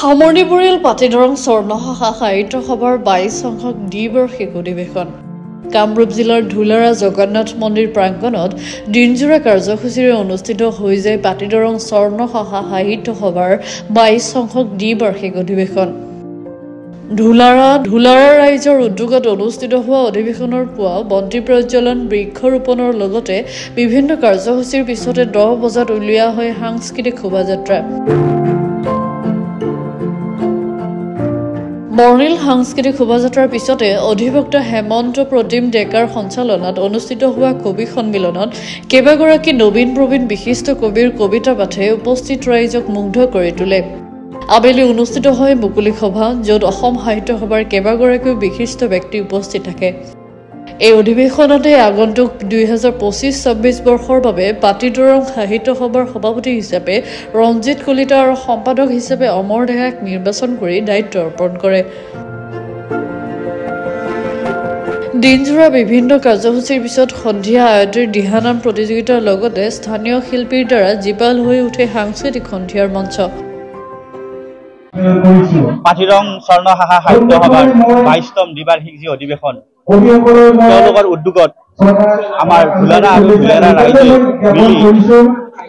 সামৰণি পৰিল পাটিদৰং স্বৰ্ণশাখা সাহিত্য সভাৰ 22 সংখ্যক দ্বিবাৰ্ষিক অধিৱেশন। কামৰূপ জিলাৰ ধুলাৰা জগন্নাথ মন্দিৰ প্ৰাংগণত দিনজোৰা কাৰ্যসূচীৰে অনুষ্ঠিত হৈ যায় পাটিদৰং স্বৰ্ণশাখা সাহিত্য সভাৰ 22 সংখ্যক দ্বিবাৰ্ষিক অধিৱেশন। ধুলাৰা ৰাইজৰ উদ্যোগত অনুষ্ঠিত হোৱা অধিৱেশনৰ পুৱা বন্তি প্ৰজ্বলন, বৃক্ষৰোপণৰ লগতে বিভিন্ন কাৰ্যসূচীৰ পিছতে 10 বজাত উলিওৱা হয় সাংস্কৃতিক শোভাযাত্ৰা। বৰ্ণিল সাংস্কৃতিক শোভাযাত্ৰাৰ পিছতে অধিবক্তা হেমন্ত প্ৰতিম ডেকাৰ সঞ্চালনাত অনুষ্ঠিত হোৱা কবি সন্মিলনত কেইবাগৰাকী নবীন প্ৰবীণ বিশিষ্ট কবিৰ কবিতা পাঠে উপস্থিত ৰাইজক মুগ্ধ কৰি তোলে। আবেলি অনুষ্ঠিত হয় মুকলি সভা, য'ত অসম সাহিত্য সভাৰ কেইবাগৰাকীও বিশিষ্ট ব্যক্তি উপস্থিত থাকে। এই অধিৱেশনতে আগন্তুক 2025-26 বৰ্ষৰ বাবে পাটিদৰং সাহিত্য সভাৰ সভাপতি হিচাপে ৰঞ্জিত কলিতা আৰু সম্পাদক হিচাপে অমৰ ডেকাক নিৰ্বাচন কৰি দায়িত্ব অৰ্পণ কৰে। দিনজোৰা বিভিন্ন কাৰ্যসূচীৰ পিছত সন্ধিয়া আয়তীৰ দিহানাম প্ৰতিযোগিতাৰ লগতে স্থানীয় শিল্পীৰ দ্বাৰা জীপাল হৈ উঠে সাংস্কৃতিক সন্ধিয়াৰ মঞ্চ। পাটিদৰং স্বৰ্ণশাখা সাহিত্য সভাৰ 22তম দ্বিবাৰ্ষিক যি অধিৱেশন, তেওঁলোকৰ উদ্যোগত আমাৰ ধুলাৰা আৰু ধুলাৰা ৰাইজে মিলি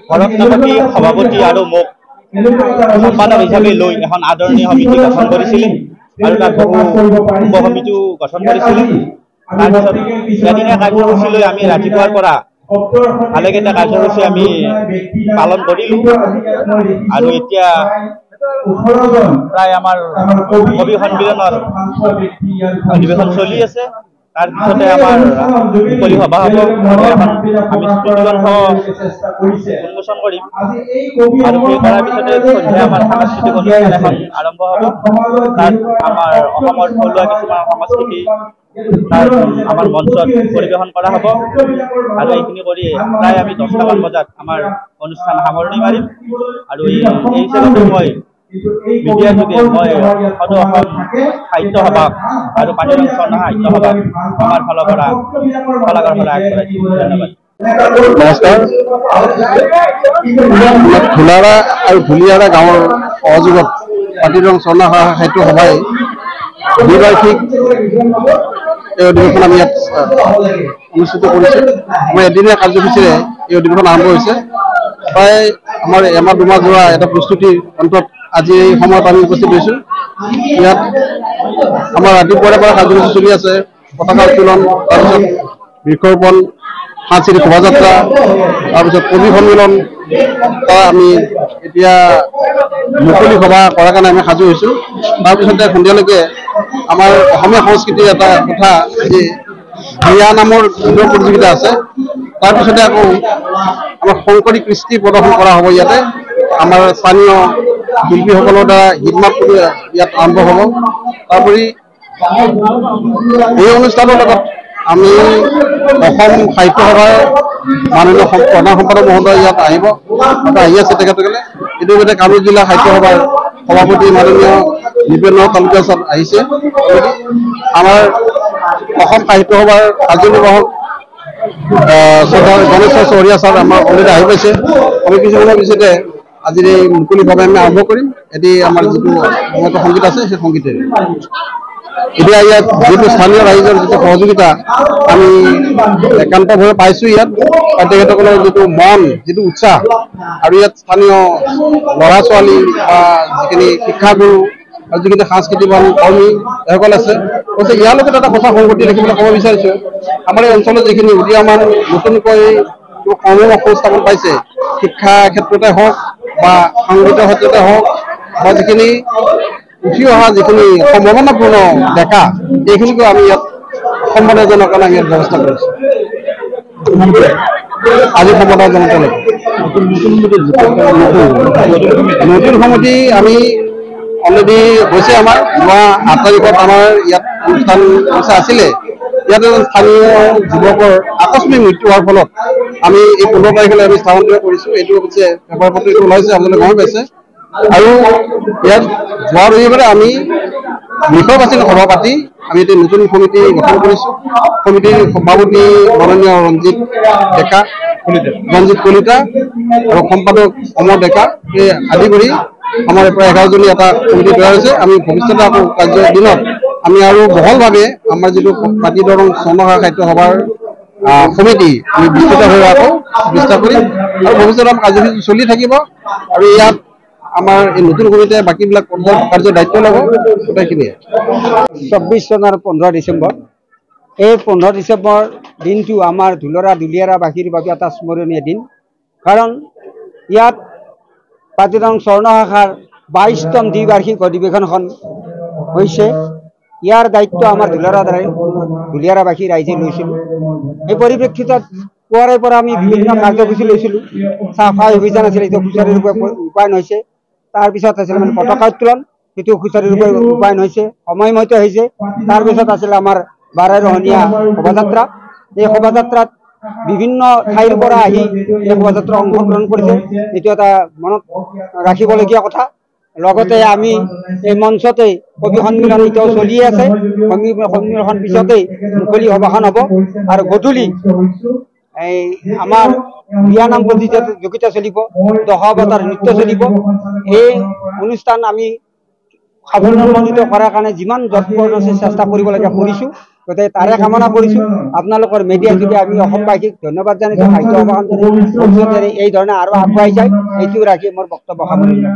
ভৰতনাপতি সভাপতি আৰু মোক সম্পাদক হিচাপে লৈ এখন আদৰণীয় সমিতি গঠন কৰিছিলে আৰু তাত বহু উপসমিতিও গঠন কৰিছিলে। তাৰপিছত এদিনীয়া কাৰ্যসূচী লৈ আমি ৰাতিপুৱাৰ পৰা ভালেকেইটা কাৰ্যসূচী আমি পালন কৰিলোঁ আৰু এতিয়া প্ৰায় আমাৰ কবি সন্মিলনৰ অধিৱেশন চলি আছে। তাৰপিছতে আমাৰ মুকলি সভা হ'ব, আমি স্মৃতিগ্ৰন্থ উন্মোচন কৰিম আৰু সেই কৰাৰ পিছতে সন্ধিয়া আমাৰ সাংস্কৃতিক অনুষ্ঠান এখন আৰম্ভ হ'ব। তাত আমাৰ অসমৰ থলুৱা কিছুমান সংস্কৃতি তাত আমাৰ মঞ্চত পৰিৱেশন কৰা হ'ব আৰু এইখিনি কৰি প্ৰায় আমি 10টামান বজাত আমাৰ অনুষ্ঠান সামৰণি মাৰিম। আৰু এই হিচাপতে মই মিডিয়াৰ যোগে মই সদৌ অসম সাহিত্য সভা আৰু পাটিদৰং স্বৰ্ণশাখা সাহিত্য সভাক আমাৰ ফালৰ পৰা শলাগৰ পৰা আগবঢ়াইছোঁ। ধন্যবাদ। নমস্কাৰ। ধুলাৰা আৰু ধুলিয়াৰা গাঁৱৰ সহযোগত পাটিদৰং স্বৰ্ণশাখা সাহিত্য সভাই দ্বিবাৰ্ষিক এই অধিৱেশন আমি ইয়াত অনুষ্ঠিত কৰিছোঁ। আমাৰ এদিনীয়া কাৰ্যসূচীৰে এই অধিৱেশন আৰম্ভ হৈছে। প্ৰায় আমাৰ এমাহ দুমাহ যোৱা এটা প্ৰস্তুতিৰ অন্তত আজি এই সময়ত আমি উপস্থিত হৈছোঁ। ইয়াত আমাৰ ৰাতিপুৱাৰে পৰা কাৰ্যসূচী চলি আছে। পতাকা উত্তোলন, তাৰপিছত বৃক্ষৰোপণ, সাংস্কৃতিক শোভাযাত্ৰা, তাৰপিছত কবি সন্মিলন, আমি এতিয়া মুকলি সভা কৰাৰ কাৰণে আমি সাজু হৈছোঁ। তাৰপিছতে সন্ধিয়ালৈকে আমাৰ অসমীয়া সংস্কৃতিৰ এটা কথা যে বিয়া নামৰ সুন্দৰ প্ৰতিযোগিতা আছে। তাৰপিছতে আকৌ আমাৰ শংকৰী কৃষ্টি প্ৰদৰ্শন কৰা হ'ব। ইয়াতে আমাৰ স্থানীয় শিল্পীসকলৰ দ্বাৰা গীত মাত ইয়াত আৰম্ভ হ'ব। তাৰোপৰি এই অনুষ্ঠানৰ লগত আমি অসম সাহিত্য সভাৰ মাননীয় প্ৰধান সম্পাদক মহোদয় ইয়াত আহি আছে। তেখেতসকলে ইতিমধ্যে কামৰূপ জিলা সাহিত্য সভাৰ সভাপতি মাননীয় নিপেন্দ্ৰ তালুকদাৰ ছাৰ আহিছে। আমাৰ অসম সাহিত্য সভাৰ কাৰ্যনিৰ্বাহক গণেশ্বৰ চহৰীয়া ছাৰ আমাৰ অলৰেডি আহি পাইছে। আমি কিছুমানৰ পিছতে আজিৰ এই মুকলি সভা আমি আৰম্ভ কৰিম। এটি আমাৰ যিটো সংগীত আছে সেই সংগীতেৰে এতিয়া ইয়াত যিটো স্থানীয় ৰাইজৰ যিটো সহযোগিতা আমি একান্তভাৱে পাইছোঁ ইয়াত, আৰু তেখেতসকলৰ যিটো মন, যিটো উৎসাহ, আৰু ইয়াত স্থানীয় ল'ৰা ছোৱালী বা যিখিনি শিক্ষাগুৰু আৰু যিখিনি সাংস্কৃতিক কৰ্মী এসকল আছে। অৱশ্যে ইয়াৰ লগত এটা কথা সংগতি দেখিবলৈ ক'ব বিচাৰিছোঁ। আমাৰ এই অঞ্চলত যিখিনি উদীয়মান নতুনকৈ কৰ্ম সংস্থাপন পাইছে, শিক্ষা ক্ষেত্ৰতে হওক বা সংগীতৰ ক্ষেত্ৰতে হওক বা যিখিনি উঠি অহা যিখিনি সম্ভাৱনাপূৰ্ণ ডেকা, এইখিনিকো আমি ইয়াত সম্বৰ্ধনাৰ কাৰণে আমি ইয়াত ব্যৱস্থা কৰিছোঁ। আজি সম্বৰ্ধনা জনাবলৈ নতুন সমিতি আমি অলৰেডি হৈছে। আমাৰ যোৱা 8 তাৰিখত আমাৰ ইয়াত অনুষ্ঠান আছিলে। ইয়াত এজন স্থানীয় যুৱকৰ আকস্মিক মৃত্যু হোৱাৰ ফলত আমি এই 15 তাৰিখলৈ আমি স্থানান্তৰিত কৰিছোঁ। এইটো অৱশ্যে পেপাৰ পত্ৰিকা ওলাইছে, আপোনালোকে গম পাইছে। আৰু ইয়াত যোৱা ৰবিবাৰে আমি বিষয়বাচী সভা পাতি আমি এতিয়া নতুন সমিতি গঠন কৰিছোঁ। সমিতিৰ সভাপতি মাননীয় ৰঞ্জিত কলিতা আৰু সম্পাদক অমৰ ডেকা আদি কৰি আমাৰ প্ৰায় 11জনী এটা কমিটি তৈয়াৰ হৈছে। আমি ভৱিষ্যতে আকৌ কাৰ্যৰ দিনত আমি আৰু বহলভাৱে আমাৰ যিটো পাতি দৰং স্বৰ্ণসাগৰ সাহিত্য সভাৰ সমিতি আমি বিস্তৃতভাৱে আকৌ বিস্তাৰ কৰিম আৰু ভৱিষ্যতে কাৰ্যসূচী চলি থাকিব। আৰু ইয়াত আমাৰ এই নতুন কমিটিয়ে বাকীবিলাক কাৰ্যৰ দায়িত্ব ল'ব। গোটেইখিনিয়ে 24 চনৰ 15 ডিচেম্বৰ এই 15 ডিচেম্বৰ দিনটো আমাৰ ধুলৰা দুলীয়াৰাবাসীৰ বাবে এটা স্মৰণীয় দিন। কাৰণ ইয়াত পাতি দৰং স্বৰ্ণ শাখাৰ 22তম দ্বিবাৰ্ষিক অধিৱেশনখন হৈছে। ইয়াৰ দায়িত্ব আমাৰ ধুলীয়াৰাবাসী ৰাইজে লৈছিল। এই পৰিপ্ৰেক্ষিতত পুৱাৰে পৰা আমি বিভিন্ন কাৰ্যসূচী লৈছিলোঁ। চাফাই অভিযান আছিল, এইটো সুচাৰুৰূপে ৰূপায়ণ হৈছে। তাৰপিছত আছিল মানে পতাকা উত্তোলন, সেইটো সুচাৰুৰূপে ৰূপায়ণ হৈছে, সময়মতে হৈছে। তাৰপিছত আছিল আমাৰ বাৰেৰহণীয়া শোভাযাত্ৰা। এই শোভাযাত্ৰাত বিভিন্ন ঠাইৰ পৰা আহি এই শোভাযাত্ৰা অংশগ্ৰহণ কৰিছে। এইটো এটা মনত ৰাখিবলগীয়া কথা। লগতে আমি এই মঞ্চতে কবি সন্মিলন এতিয়াও চলি আছে। সন্মিলন পিছতেই মুকলি সভাখন হ'ব আৰু গধূলি এই আমাৰ বিয়ানাম প্ৰতিযোগিতা চলিব, দশাৱতাৰ নৃত্য চলিব। এই অনুষ্ঠান আমি সাফল্যমণ্ডিত কৰাৰ কাৰণে যিমান যৎপৰ চেষ্টা কৰিবলগীয়া কৰিছোঁ, গতিকে তাৰে কামনা কৰিছোঁ। আপোনালোকৰ মিডিয়াৰ যোগে আমি অসমবাসীক ধন্যবাদ জানিছোঁ। সাহিত্য সভাখন ভৱিষ্যতে এই ধৰণে আৰু আগুৱাই যায়, এইটো ৰাখি মোৰ বক্তব্য সামৰিলোঁ।